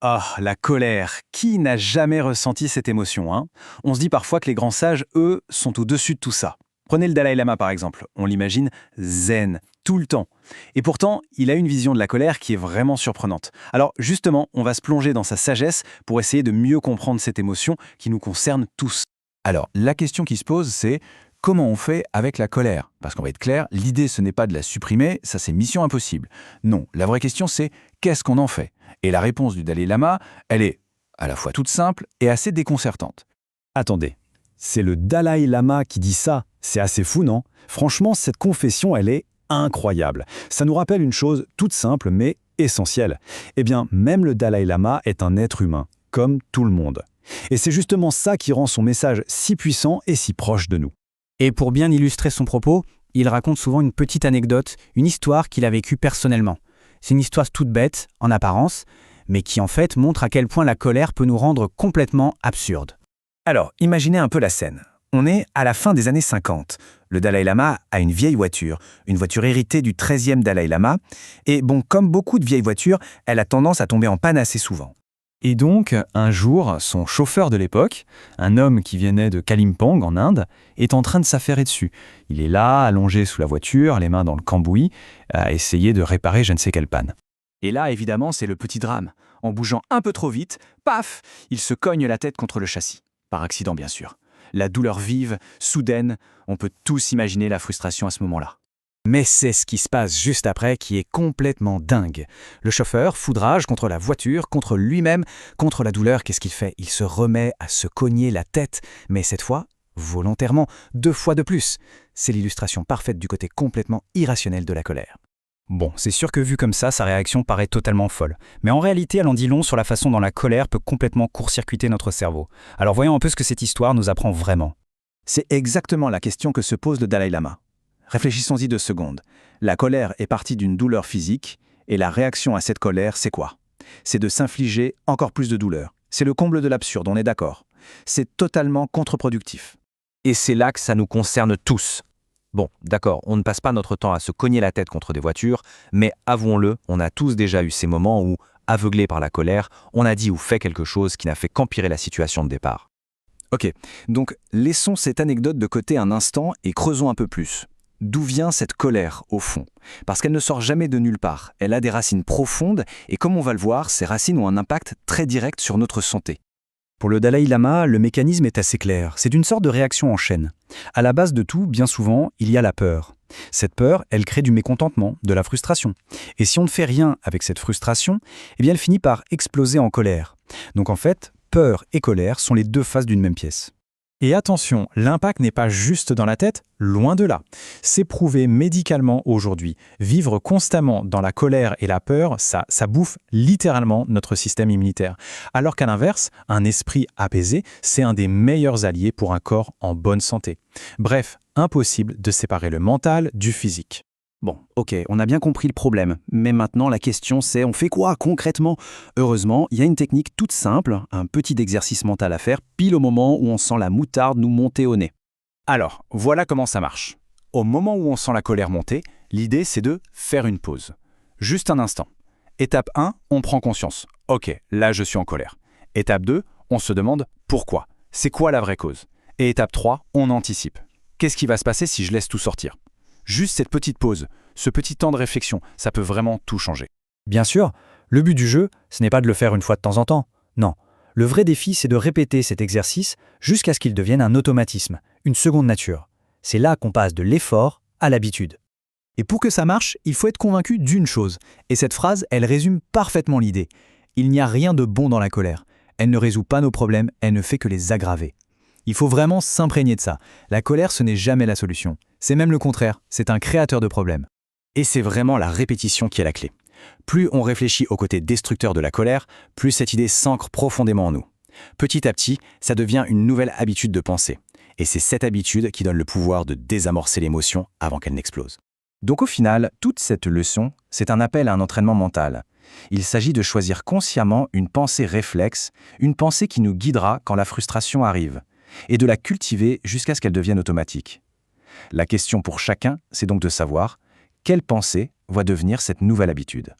Ah, la colère. Qui n'a jamais ressenti cette émotion, hein? On se dit parfois que les grands sages, eux, sont au-dessus de tout ça. Prenez le Dalai Lama par exemple. On l'imagine zen, tout le temps. Et pourtant, il a une vision de la colère qui est vraiment surprenante. Alors justement, on va se plonger dans sa sagesse pour essayer de mieux comprendre cette émotion qui nous concerne tous. Alors, la question qui se pose, c'est comment on fait avec la colère? Parce qu'on va être clair, l'idée, ce n'est pas de la supprimer, ça c'est mission impossible. Non, la vraie question, c'est qu'est-ce qu'on en fait? Et la réponse du Dalai Lama, elle est à la fois toute simple et assez déconcertante. Attendez, c'est le Dalai Lama qui dit ça. C'est assez fou, non? Franchement, cette confession, elle est incroyable. Ça nous rappelle une chose toute simple mais essentielle. Eh bien, même le Dalai Lama est un être humain, comme tout le monde. Et c'est justement ça qui rend son message si puissant et si proche de nous. Et pour bien illustrer son propos, il raconte souvent une petite anecdote, une histoire qu'il a vécue personnellement. C'est une histoire toute bête, en apparence, mais qui en fait montre à quel point la colère peut nous rendre complètement absurdes. Alors, imaginez un peu la scène. On est à la fin des années 50. Le Dalai Lama a une vieille voiture, une voiture héritée du 13e Dalai Lama. Et bon, comme beaucoup de vieilles voitures, elle a tendance à tomber en panne assez souvent. Et donc, un jour, son chauffeur de l'époque, un homme qui venait de Kalimpong en Inde, est en train de s'affairer dessus. Il est là, allongé sous la voiture, les mains dans le cambouis, à essayer de réparer je ne sais quelle panne. Et là, évidemment, c'est le petit drame. En bougeant un peu trop vite, paf, il se cogne la tête contre le châssis. Par accident, bien sûr. La douleur vive, soudaine, on peut tous imaginer la frustration à ce moment-là. Mais c'est ce qui se passe juste après qui est complètement dingue. Le chauffeur foudrage contre la voiture, contre lui-même, contre la douleur, qu'est-ce qu'il fait? Il se remet à se cogner la tête, mais cette fois, volontairement, 2 fois de plus. C'est l'illustration parfaite du côté complètement irrationnel de la colère. Bon, c'est sûr que vu comme ça, sa réaction paraît totalement folle. Mais en réalité, elle en dit long sur la façon dont la colère peut complètement court-circuiter notre cerveau. Alors voyons un peu ce que cette histoire nous apprend vraiment. C'est exactement la question que se pose le Dalai Lama. Réfléchissons-y 2 secondes. La colère est partie d'une douleur physique, et la réaction à cette colère, c'est quoi? C'est de s'infliger encore plus de douleur. C'est le comble de l'absurde, on est d'accord. C'est totalement contre-productif. Et c'est là que ça nous concerne tous. Bon, d'accord, on ne passe pas notre temps à se cogner la tête contre des voitures, mais avouons-le, on a tous déjà eu ces moments où, aveuglés par la colère, on a dit ou fait quelque chose qui n'a fait qu'empirer la situation de départ. Ok, donc laissons cette anecdote de côté un instant et creusons un peu plus. D'où vient cette colère, au fond? Parce qu'elle ne sort jamais de nulle part. Elle a des racines profondes et comme on va le voir, ces racines ont un impact très direct sur notre santé. Pour le Dalai Lama, le mécanisme est assez clair. C'est une sorte de réaction en chaîne. À la base de tout, bien souvent, il y a la peur. Cette peur, elle crée du mécontentement, de la frustration. Et si on ne fait rien avec cette frustration, eh bien elle finit par exploser en colère. Donc en fait, peur et colère sont les 2 faces d'une même pièce. Et attention, l'impact n'est pas juste dans la tête, loin de là. C'est prouvé médicalement aujourd'hui. Vivre constamment dans la colère et la peur, ça bouffe littéralement notre système immunitaire. Alors qu'à l'inverse, un esprit apaisé, c'est un des meilleurs alliés pour un corps en bonne santé. Bref, impossible de séparer le mental du physique. Bon, ok, on a bien compris le problème. Mais maintenant, la question c'est, on fait quoi concrètement? Heureusement, il y a une technique toute simple, un petit exercice mental à faire pile au moment où on sent la moutarde nous monter au nez. Alors, voilà comment ça marche. Au moment où on sent la colère monter, l'idée c'est de faire une pause. Juste un instant. Étape 1, on prend conscience. Ok, là je suis en colère. Étape 2, on se demande pourquoi. C'est quoi la vraie cause? Et étape 3, on anticipe. Qu'est-ce qui va se passer si je laisse tout sortir? Juste cette petite pause, ce petit temps de réflexion, ça peut vraiment tout changer. Bien sûr, le but du jeu, ce n'est pas de le faire une fois de temps en temps. Non, le vrai défi, c'est de répéter cet exercice jusqu'à ce qu'il devienne un automatisme, une seconde nature. C'est là qu'on passe de l'effort à l'habitude. Et pour que ça marche, il faut être convaincu d'une chose. Et cette phrase, elle résume parfaitement l'idée. Il n'y a rien de bon dans la colère. Elle ne résout pas nos problèmes, elle ne fait que les aggraver. Il faut vraiment s'imprégner de ça. La colère, ce n'est jamais la solution. C'est même le contraire, c'est un créateur de problèmes. Et c'est vraiment la répétition qui est la clé. Plus on réfléchit au côté destructeur de la colère, plus cette idée s'ancre profondément en nous. Petit à petit, ça devient une nouvelle habitude de pensée. Et c'est cette habitude qui donne le pouvoir de désamorcer l'émotion avant qu'elle n'explose. Donc au final, toute cette leçon, c'est un appel à un entraînement mental. Il s'agit de choisir consciemment une pensée réflexe, une pensée qui nous guidera quand la frustration arrive, et de la cultiver jusqu'à ce qu'elle devienne automatique. La question pour chacun, c'est donc de savoir quelle pensée va devenir cette nouvelle habitude.